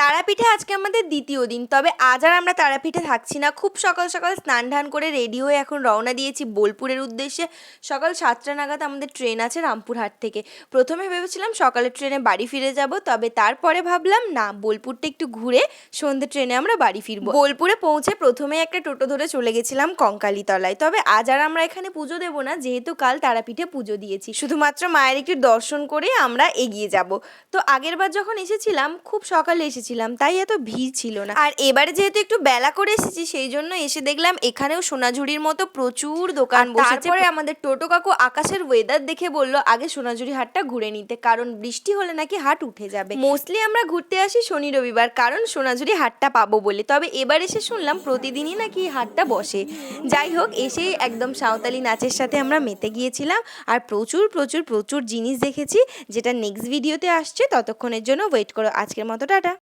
তারাপীঠে আজকে আমাদের দ্বিতীয় দিন, তবে আজ আর আমরা তারাপীঠে থাকছি না। খুব সকাল সকাল স্নান ধান করে রেডি হয়ে এখন রওনা দিয়েছি বোলপুরের উদ্দেশ্যে। সকাল 7টা নাগাদ আমাদের ট্রেন আছে রামপুরহাট থেকে। প্রথমে ভেবেছিলাম সকালের ট্রেনে বাড়ি ফিরে যাব, তবে তারপরে ভাবলাম না, বোলপুরটা একটু ঘুরে সন্ধ্যে ট্রেনে আমরা বাড়ি ফিরবো। বোলপুরে পৌঁছে প্রথমে একটা টোটো ধরে চলে গেছিলাম কঙ্কালীতলায়। তবে আজ আর আমরা এখানে পুজো দেবো না, যেহেতু কাল তারাপীঠে পুজো দিয়েছি। শুধুমাত্র মায়ের একটু দর্শন করে আমরা এগিয়ে যাব। তো আগের বার যখন এসেছিলাম খুব সকালে এসেছিলাম, তাই এত ভিড় ছিল না। আর এবারে যেহেতু একটু বেলা করে এসেছি, সেই জন্য এসে দেখলাম এখানেও সোনাঝুরির মতো প্রচুর দোকান বসেছে। তারপরে আমাদের টোটো কাকু আকাশের ওয়েদার দেখে বলল আগে সোনাঝুরি হাটটা ঘুরে নিতে, কারণ বৃষ্টি হলে নাকি হাট উঠে যাবে। মোস্টলি আমরা ঘুরতে আসি শনি রবিবার, কারণ সোনাঝুরি হাটটা পাবো বলে। তবে এবার এসে শুনলাম প্রতিদিনই নাকি হাটটা বসে। যাই হোক, এসেই একদম সাঁওতালি নাচের সাথে আমরা মেতে গিয়েছিলাম আর প্রচুর প্রচুর প্রচুর জিনিস দেখেছি, যেটা নেক্সট ভিডিওতে আসছে। ততক্ষণের জন্য ওয়েট করো। আজকের মতো টাটা।